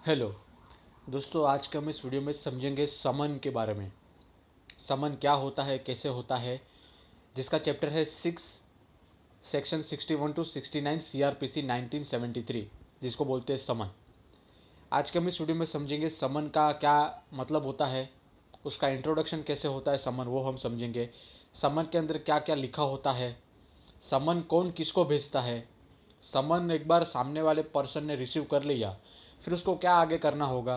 Hello दोस्तों, आज के हम इस वीडियो में समझेंगे समन के बारे में। समन क्या होता है, कैसे होता है, जिसका चैप्टर है 6 सेक्शन 61 टू 69 CRPC 1973, जिसको बोलते हैं समन। आज के हम इस वीडियो में समझेंगे समन का क्या मतलब होता है, उसका इंट्रोडक्शन कैसे होता है समन, वो हम समझेंगे। समन के अंदर क्या क्या लिखा होता है, समन कौन किसको भेजता है, समन एक बार सामने वाले पर्सन ने रिसीव कर लिया फिर उसको क्या आगे करना होगा,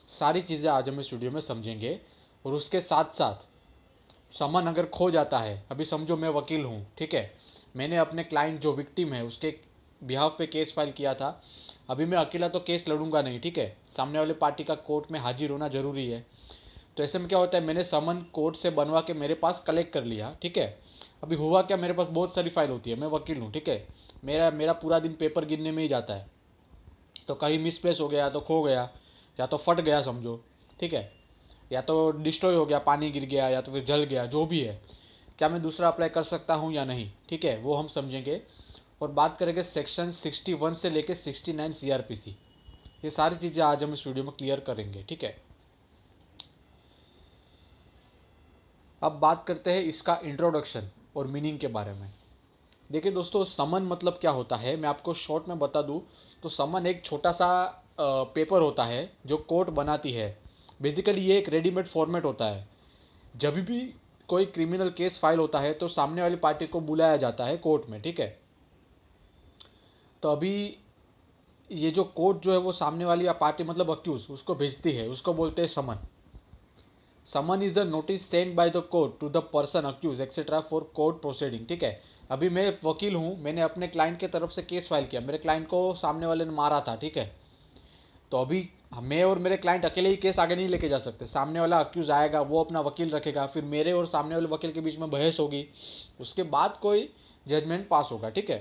सारी चीज़ें आज हम इस वीडियो में समझेंगे। और उसके साथ साथ समन अगर खो जाता है, अभी समझो मैं वकील हूँ, ठीक है, मैंने अपने क्लाइंट जो विक्टिम है उसके बिहाफ पे केस फाइल किया था। अभी मैं अकेला तो केस लड़ूंगा नहीं, ठीक है, सामने वाले पार्टी का कोर्ट में हाजिर होना जरूरी है। तो ऐसे में क्या होता है, मैंने समन कोर्ट से बनवा के मेरे पास कलेक्ट कर लिया, ठीक है। अभी हुआ क्या, मेरे पास बहुत सारी फाइल होती है, मैं वकील हूँ, ठीक है, मेरा मेरा पूरा दिन पेपर गिनने में ही जाता है। तो कहीं मिसप्लेस हो गया, तो खो गया, या तो फट गया समझो, ठीक है, या तो डिस्ट्रॉय हो गया, पानी गिर गया, या तो फिर जल गया, जो भी है, क्या मैं दूसरा अप्लाई कर सकता हूँ या नहीं, ठीक है, वो हम समझेंगे। और बात करेंगे सेक्शन 61 से लेके 69 CRPC, ये सारी चीज़ें आज हम इस वीडियो में क्लियर करेंगे, ठीक है। अब बात करते हैं इसका इंट्रोडक्शन और मीनिंग के बारे में। देखिए दोस्तों, समन मतलब क्या होता है, मैं आपको शॉर्ट में बता दूं तो समन एक छोटा सा पेपर होता है जो कोर्ट बनाती है। बेसिकली ये एक रेडीमेड फॉर्मेट होता है। जब भी कोई क्रिमिनल केस फाइल होता है तो सामने वाली पार्टी को बुलाया जाता है कोर्ट में, ठीक है। तो अभी ये जो कोर्ट जो है वो सामने वाली पार्टी मतलब अक्यूज उसको भेजती है, उसको बोलते हैं summon. Summon is the notice send by the court to the person accuse etcetera for court proceeding, ठीक है। अभी मैं वकील हूँ, मैंने अपने क्लाइंट के तरफ से केस फाइल किया, मेरे क्लाइंट को सामने वाले ने मारा था, ठीक है। तो अभी मैं और मेरे क्लाइंट अकेले ही केस आगे नहीं लेके जा सकते, सामने वाला अक्यूज आएगा, वो अपना वकील रखेगा, फिर मेरे और सामने वाले वकील के बीच में बहस होगी, उसके बाद कोई जजमेंट पास होगा, ठीक है।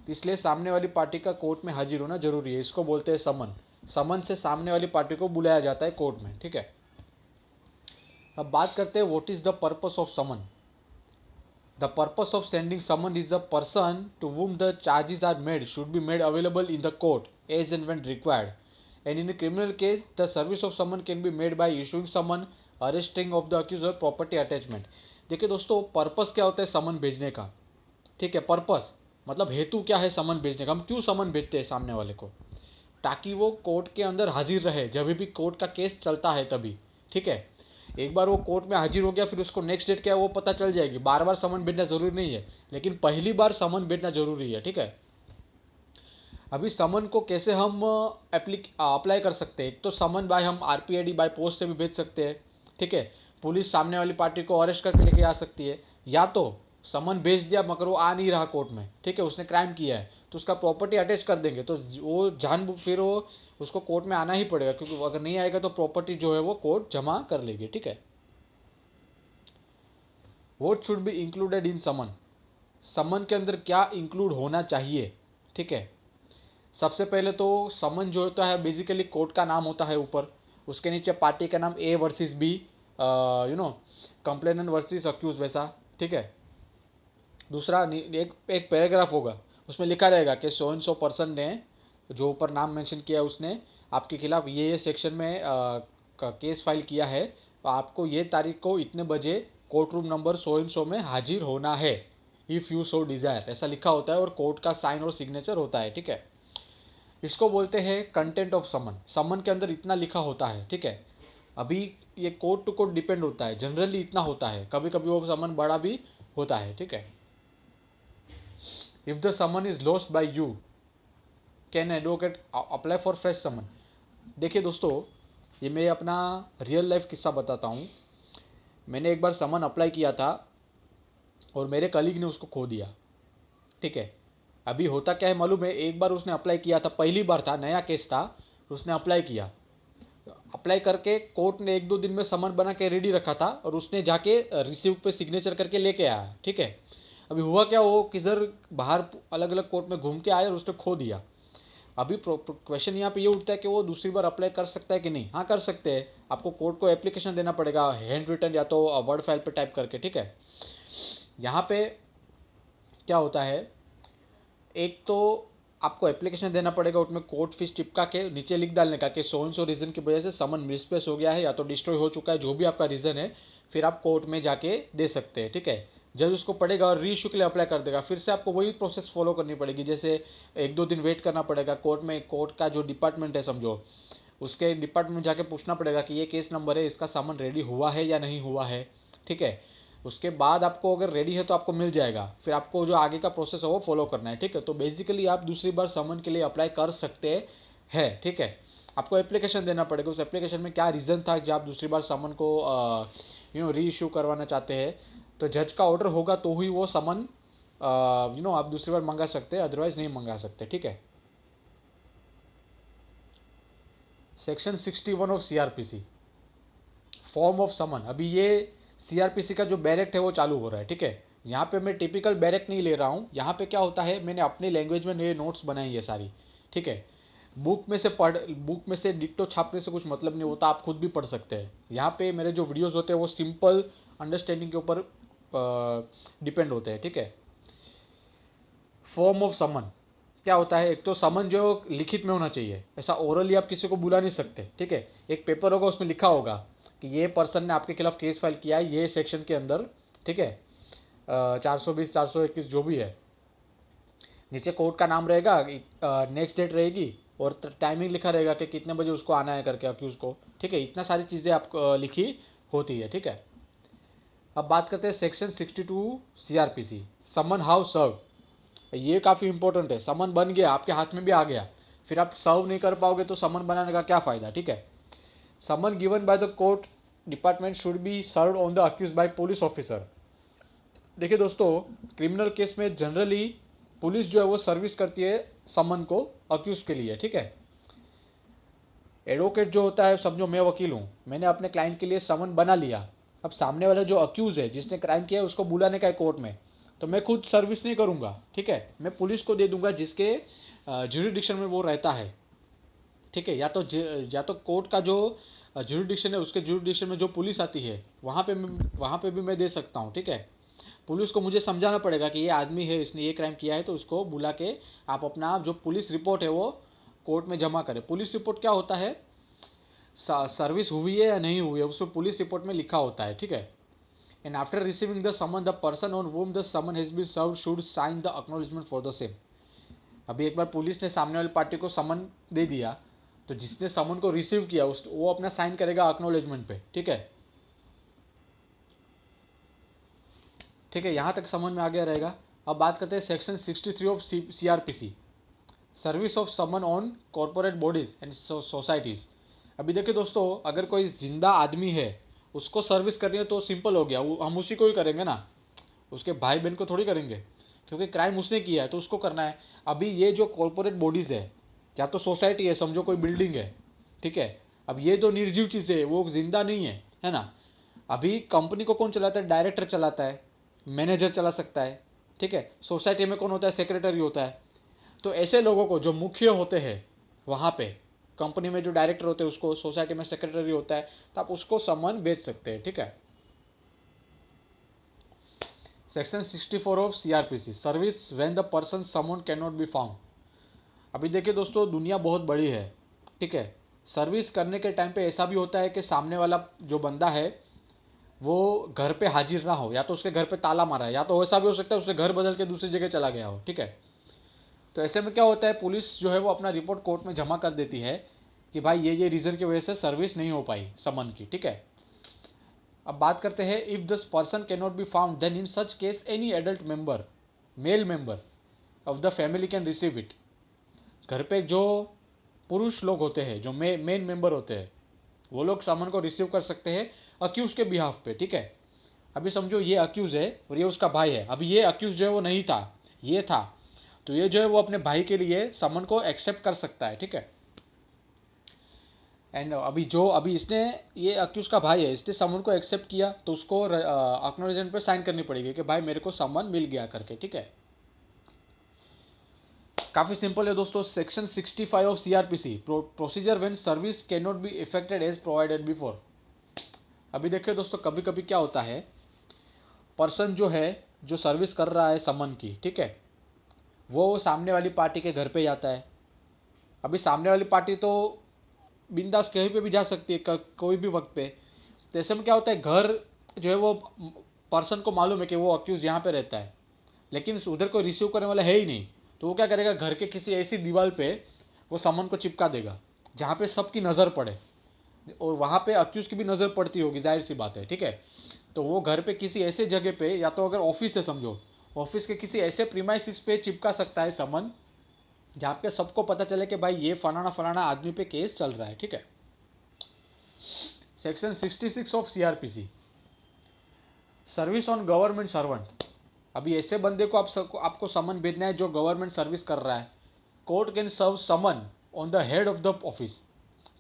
तो इसलिए सामने वाली पार्टी का कोर्ट में हाजिर होना जरूरी है, इसको बोलते हैं समन। समन से सामने वाली पार्टी को बुलाया जाता है कोर्ट में, ठीक है। अब बात करते हैं what is the purpose of summon. The purpose of sending summon is the person to whom the charges are made should be made available in the court as and when required. And in a criminal case, the service of summon can be made by issuing summon, arresting of the accused or property attachment. देखिए दोस्तों, purpose क्या होता है समन भेजने का, ठीक है। Purpose मतलब हेतु क्या है समन भेजने का, हम क्यों समन भेजते हैं सामने वाले को, ताकि वो कोर्ट के अंदर हाजिर रहे जब भी कोर्ट का केस चलता है तभी, ठीक है। एक बार वो कोर्ट में हाजिर हो गया फिर उसको नेक्स्ट डेट क्या है वो पता चल जाएगी, बार बार समन भेजना जरूरी नहीं है, लेकिन पहली बार समन भेजना जरूरी है, ठीक है। अभी समन को कैसे हम अप्लाई कर सकते हैं, एक तो समन बाय हम RPID बाय पोस्ट से भी भेज सकते हैं, ठीक है। पुलिस सामने वाली पार्टी को अरेस्ट करके लेके आ सकती है, या तो समन भेज दिया मगर वो आ नहीं रहा कोर्ट में, ठीक है, उसने क्राइम किया है तो उसका प्रॉपर्टी अटैच कर देंगे, तो वो जान फिर वो उसको कोर्ट में आना ही पड़ेगा, क्योंकि अगर नहीं आएगा तो प्रॉपर्टी जो है वो कोर्ट जमा कर लेगी, ठीक है। What should be included in summon, summon के अंदर क्या इंक्लूड होना चाहिए, ठीक है। सबसे पहले तो समन जो होता है बेसिकली कोर्ट का नाम होता है ऊपर, उसके नीचे पार्टी का नाम A versus B, complainant versus accuse वैसा, ठीक है। दूसरा एक एक पैराग्राफ होगा, उसमें लिखा रहेगा कि सो एंड सो पर्सन ने, जो ऊपर नाम मेंशन किया उसने आपके खिलाफ ये सेक्शन में केस फाइल किया है, तो आपको ये तारीख को इतने बजे court room number so and so में हाजिर होना है, इफ़ यू सो डिज़ायर, ऐसा लिखा होता है और कोर्ट का साइन और सिग्नेचर होता है, ठीक है। इसको बोलते हैं कंटेंट ऑफ समन, समन के अंदर इतना लिखा होता है, ठीक है। अभी ये कोर्ट टू कोर्ट डिपेंड होता है, जनरली इतना होता है, कभी कभी वो समन बड़ा भी होता है, ठीक है। If the summon is lost by you can advocate apply for fresh summon. देखिए दोस्तों, ये मैं अपना रियल लाइफ किस्सा बताता हूँ। मैंने एक बार समन अप्लाई किया था और मेरे कलीग ने उसको खो दिया, ठीक है। अभी होता क्या है मालूम है, एक बार उसने अप्लाई किया था, पहली बार था, नया केस था, उसने अप्लाई किया, अप्लाई करके कोर्ट ने एक दो दिन में समन बना के रेडी रखा था और उसने जाके रिसीव पे सिग्नेचर करके लेके आया, ठीक है। अभी हुआ क्या, वो किधर बाहर अलग अलग कोर्ट में घूम के आया और उसने खो दिया। अभी क्वेश्चन यहाँ पे ये उठता है कि वो दूसरी बार अप्लाई कर सकता है कि नहीं। हाँ कर सकते हैं, आपको कोर्ट को एप्लीकेशन देना पड़ेगा हैंड रिटन या तो वर्ड फाइल पे टाइप करके, ठीक है। यहाँ पे क्या होता है, एक तो आपको एप्लीकेशन देना पड़ेगा, उसमें कोर्ट फीस चिपका के नीचे लिख डालने का कि सो एंड सो रीज़न की वजह से समन मिसप्लेस हो गया है या तो डिस्ट्रॉय हो चुका है, जो भी आपका रीज़न है, फिर आप कोर्ट में जाके दे सकते हैं। ठीक है, जज उसको पढ़ेगा और री इशू के लिए अप्लाई कर देगा। फिर से आपको वही प्रोसेस फॉलो करनी पड़ेगी, जैसे 1-2 दिन वेट करना पड़ेगा कोर्ट में। कोर्ट का जो डिपार्टमेंट है समझो, उसके डिपार्टमेंट में जाके पूछना पड़ेगा कि ये केस नंबर है, इसका सामान रेडी हुआ है या नहीं हुआ है। ठीक है, उसके बाद आपको अगर रेडी है तो आपको मिल जाएगा, फिर आपको जो आगे का प्रोसेस है वो फॉलो करना है। ठीक है, तो बेसिकली आप दूसरी बार समन के लिए अप्लाई कर सकते हैं। ठीक है, आपको एप्लीकेशन देना पड़ेगा, उस एप्लीकेशन में क्या रीज़न था कि आप दूसरी बार समन को री इशू करवाना चाहते हैं। तो जज का ऑर्डर होगा तो ही वो समन आप दूसरी बार मंगा सकते हैं, अदरवाइज नहीं मंगा सकते। ठीक है, section 61 of CrPC, form of summon. अभी ये सीआरपीसी का जो बैरेक्ट है वो चालू हो रहा है। ठीक है, यहाँ पे मैं टिपिकल बैरेक्ट नहीं ले रहा हूँ। यहाँ पे क्या होता है, मैंने अपनी लैंग्वेज में नए नोट्स बनाई है सारी। ठीक है, बुक में से डिक्टो छापने से कुछ मतलब नहीं होता, आप खुद भी पढ़ सकते हैं। यहाँ पे मेरे जो वीडियोस होते हैं वो सिंपल अंडरस्टैंडिंग के ऊपर डिपेंड होते हैं। ठीक है, फॉर्म ऑफ समन क्या होता है, एक तो समन जो लिखित में होना चाहिए, ऐसा ओरली आप किसी को बुला नहीं सकते। ठीक है, एक पेपर होगा, उसमें लिखा होगा कि ये पर्सन ने आपके खिलाफ केस फाइल किया है ये सेक्शन के अंदर। ठीक है, 420 421 जो भी है, नीचे कोर्ट का नाम रहेगा, नेक्स्ट डेट रहेगी और टाइमिंग लिखा रहेगा कि कितने बजे उसको आना है करके अक्यूज को। ठीक है, इतना सारी चीज़ें आप लिखी होती है। ठीक है, अब बात करते हैं सेक्शन 62 सीआरपीसी, समन हाउ सर्व। ये काफ़ी इंपॉर्टेंट है। समन बन गया, आपके हाथ में भी आ गया, फिर आप सर्व नहीं कर पाओगे तो समन बनाने का क्या फ़ायदा। ठीक है, summon given by the court department should be serve on the accuse by police officer. देखिए दोस्तों, क्रिमिनल केस में जनरली पुलिस जो है वो सर्विस करती है समन को अक्यूज के लिए। ठीक है, एडवोकेट जो होता है, समझो मैं वकील हूँ, मैंने अपने क्लाइंट के लिए समन बना लिया। अब सामने वाला जो अक्यूज है जिसने क्राइम किया है उसको बुलाने का है कोर्ट में, तो मैं खुद सर्विस नहीं करूँगा। ठीक है, मैं पुलिस को दे दूंगा जिसके ज्यूरिडिक्शन में वो रहता है। ठीक है, या तो कोर्ट का जो ज्यूरिडिक्शन है उसके ज्यूरिडिक्शन में जो पुलिस आती है वहाँ पे भी मैं दे सकता हूँ। ठीक है, पुलिस को मुझे समझाना पड़ेगा कि ये आदमी है, इसने ये क्राइम किया है, तो उसको बुला के आप अपना जो पुलिस रिपोर्ट है वो कोर्ट में जमा करें। पुलिस रिपोर्ट क्या होता है, सर्विस हुई है या नहीं हुई है उसको पुलिस रिपोर्ट में लिखा होता है। ठीक है, and after receiving the summon the person on whom the summon has been served should sign the acknowledgement for the same. अभी एक बार पुलिस ने सामने वाली पार्टी को समन दे दिया, तो जिसने समन को रिसीव किया वो अपना साइन करेगा एक्नॉलेजमेंट पे। ठीक है, ठीक है, यहाँ तक समझ में आ गया रहेगा। अब बात करते हैं section 63 of CrPC, service of summon on corporate bodies and societies. अभी देखिए दोस्तों, अगर कोई जिंदा आदमी है उसको सर्विस करनी है तो सिंपल हो गया, हम उसी को ही करेंगे ना, उसके भाई बहन को थोड़ी करेंगे, क्योंकि क्राइम उसने किया है तो उसको करना है। अभी ये जो कॉर्पोरेट बॉडीज़ है या तो सोसाइटी है, समझो कोई बिल्डिंग है। ठीक है, अब ये तो निर्जीव चीज़ें है, वो जिंदा नहीं है ना। अभी कंपनी को कौन चलाता है, डायरेक्टर चलाता है, मैनेजर चला सकता है। ठीक है, सोसाइटी में कौन होता है, सेक्रेटरी होता है। तो ऐसे लोगों को जो मुख्य होते हैं वहाँ पे, कंपनी में जो डायरेक्टर होते हैं उसको, सोसाइटी में सेक्रेटरी होता है, तो आप उसको सम्मान भेज सकते हैं। ठीक है, section 64 of CrPC, service when the person someone can not be found. अभी देखिए दोस्तों, दुनिया बहुत बड़ी है। ठीक है, सर्विस करने के टाइम पे ऐसा भी होता है कि सामने वाला जो बंदा है वो घर पे हाजिर ना हो, या तो उसके घर पे ताला मारा है, या तो ऐसा भी हो सकता है उसने घर बदल के दूसरी जगह चला गया हो। ठीक है, तो ऐसे में क्या होता है, पुलिस जो है वो अपना रिपोर्ट कोर्ट में जमा कर देती है कि भाई ये रीज़न की वजह से सर्विस नहीं हो पाई समन की। ठीक है, अब बात करते हैं, if this person can not be found then in such case any adult member, male member of the family can receive it. घर पे जो पुरुष लोग होते हैं, जो मेन मेंबर होते हैं, वो लोग समन को रिसीव कर सकते हैं अक्यूज के बिहाफ पे। ठीक है, अभी समझो ये अक्यूज है और ये उसका भाई है। अभी ये अक्यूज जो है वो नहीं था, ये था, तो ये जो है वो अपने भाई के लिए समन को एक्सेप्ट कर सकता है। ठीक है, एंड अभी इसने, ये अक्यूज का भाई है, इसने समन को एक्सेप्ट किया तो उसको एक्नॉलेजमेंट पे साइन करनी पड़ेगी कि भाई मेरे को समन मिल गया करके। ठीक है, काफ़ी सिंपल है दोस्तों। Section 65 of CrPC, procedure when service can not be effected as provided before. अभी देखिए दोस्तों, कभी कभी क्या होता है, पर्सन जो है जो सर्विस कर रहा है समन की, ठीक है, वो सामने वाली पार्टी के घर पे जाता है। अभी सामने वाली पार्टी तो बिंदास कहीं पे भी जा सकती है, कोई भी वक्त पे। तो ऐसे में क्या होता है, घर जो है वो पर्सन को मालूम है कि वो अक्यूज यहाँ पे रहता है, लेकिन उधर कोई रिसीव करने वाला है ही नहीं। तो वो क्या करेगा, घर के किसी ऐसी दीवार पे वो समन को चिपका देगा जहाँ पे सबकी नज़र पड़े, और वहाँ पे अक्यूज की भी नज़र पड़ती होगी, जाहिर सी बात है, ठीक है। तो वो घर पे किसी ऐसे जगह पे, या तो अगर ऑफिस है समझो, ऑफिस के किसी ऐसे प्रीमाइसिस पे चिपका सकता है समन जहाँ पे सबको पता चले कि भाई ये फलाना फलाना आदमी पे केस चल रहा है, ठीक है। Section 66 of CrPC, service on government servant. अभी ऐसे बंदे को आपको समन भेजना है जो गवर्नमेंट सर्विस कर रहा है। Court can serve summon on the head of the office.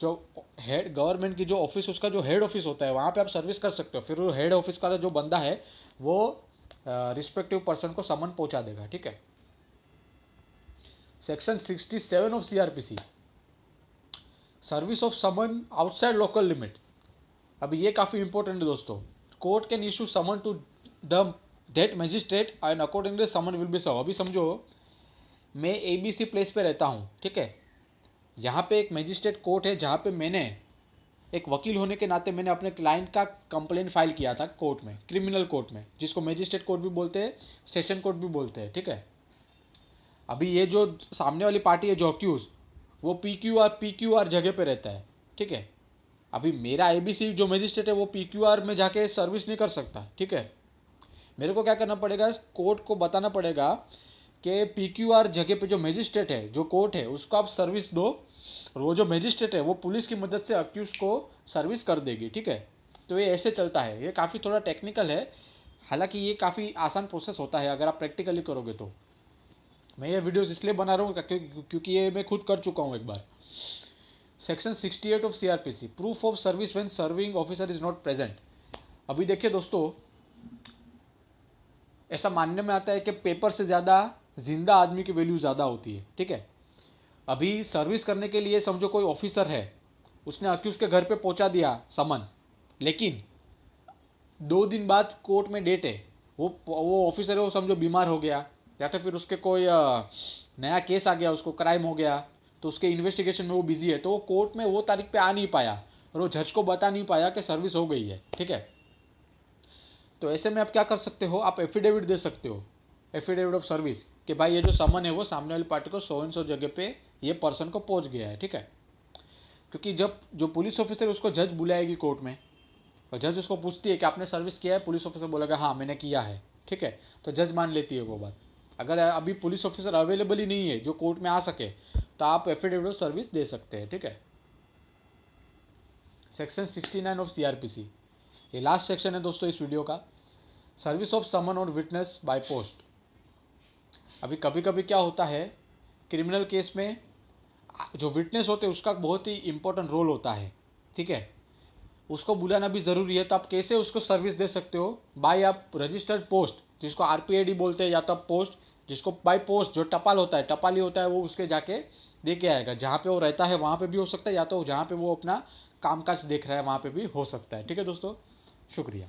जो हेड गवर्नमेंट की जो ऑफिस, उसका जो हेड ऑफिस होता है वहाँ पे आप सर्विस कर सकते हो। फिर वो हेड ऑफिस का जो बंदा है वो रिस्पेक्टिव पर्सन को समन पहुँचा देगा, ठीक है। Section 67 of CrPC, service of summon outside local limit. अभी ये काफ़ी इंपॉर्टेंट है दोस्तों। Court can issue summon to the that magistrate and accordingly summon will be serve. अभी समझो मैं ABC प्लेस पे रहता हूँ, ठीक है। यहाँ पे एक मजिस्ट्रेट कोर्ट है जहाँ पे मैंने एक वकील होने के नाते मैंने अपने क्लाइंट का कंप्लेंट फाइल किया था कोर्ट में, क्रिमिनल कोर्ट में, जिसको मजिस्ट्रेट कोर्ट भी बोलते हैं, सेशन कोर्ट भी बोलते हैं, ठीक है। अभी ये जो सामने वाली पार्टी है जो अक्यूज, वो PQR जगह पे रहता है, ठीक है। अभी मेरा ABC जो मजिस्ट्रेट है वो PQR में जाके सर्विस नहीं कर सकता, ठीक है। मेरे को क्या करना पड़ेगा, कोर्ट को बताना पड़ेगा कि PQR जगह पे जो मजिस्ट्रेट है, जो कोर्ट है, उसको आप सर्विस दो, और वो जो मजिस्ट्रेट है वो पुलिस की मदद से अक्यूज को सर्विस कर देगी, ठीक है। तो ये ऐसे चलता है। ये काफ़ी थोड़ा टेक्निकल है, हालांकि ये काफ़ी आसान प्रोसेस होता है अगर आप प्रैक्टिकली करोगे तो। मैं ये वीडियोस इसलिए बना रहा हूँ क्योंकि ये मैं खुद कर चुका हूँ एक बार। Section 68 of CrPC, proof of service when serving officer is not present. अभी देखिए दोस्तों, ऐसा मानने में आता है कि पेपर से ज़्यादा जिंदा आदमी की वैल्यू ज़्यादा होती है, ठीक है। अभी सर्विस करने के लिए समझो कोई ऑफिसर है, उसने अक्यूज के घर पे पहुंचा दिया समन, लेकिन 2 दिन बाद कोर्ट में डेट है, वो ऑफिसर है वो समझो बीमार हो गया, या तो फिर उसके कोई नया केस आ गया, उसको क्राइम हो गया, तो उसके इन्वेस्टिगेशन में वो बिजी है, तो वो कोर्ट में वो तारीख पे आ नहीं पाया, और वो जज को बता नहीं पाया कि सर्विस हो गई है, ठीक है। तो ऐसे में आप क्या कर सकते हो, आप एफिडेविट दे सकते हो, एफिडेविट ऑफ सर्विस, कि भाई ये जो समन है वो सामने वाली पार्टी को सो एंड सो जगह पे ये पर्सन को पहुंच गया है, ठीक है। क्योंकि जब जो पुलिस ऑफिसर उसको जज बुलाएगी कोर्ट में, और जज उसको पूछती है कि आपने सर्विस किया है, पुलिस ऑफिसर बोलेगा हाँ मैंने किया है, ठीक है। तो जज मान लेती है वो बात। अगर अभी पुलिस ऑफिसर अवेलेबल ही नहीं है जो कोर्ट में आ सके, तो आप एफिडेविट ऑफ सर्विस दे सकते हैं, ठीक है। सेक्शन 69 ऑफ सीआरपीसी, ये लास्ट सेक्शन है दोस्तों इस वीडियो का, सर्विस ऑफ समन और विटनेस बाय पोस्ट। अभी कभी कभी क्या होता है, क्रिमिनल केस में जो विटनेस होते हैं उसका बहुत ही इंपॉर्टेंट रोल होता है, ठीक है। उसको बुलाना भी ज़रूरी है, तो आप कैसे उसको सर्विस दे सकते हो, बाय आप रजिस्टर्ड पोस्ट, जिसको RPID बोलते हैं, या तो पोस्ट, जिसको बाय पोस्ट जो टपाल होता है, टपाली होता है, वो उसके जाके दे के आएगा। जहाँ पे वो रहता है वहाँ पे भी हो सकता है, या तो जहाँ पे वो अपना कामकाज देख रहा है वहाँ पे भी हो सकता है, ठीक है दोस्तों। शुक्रिया।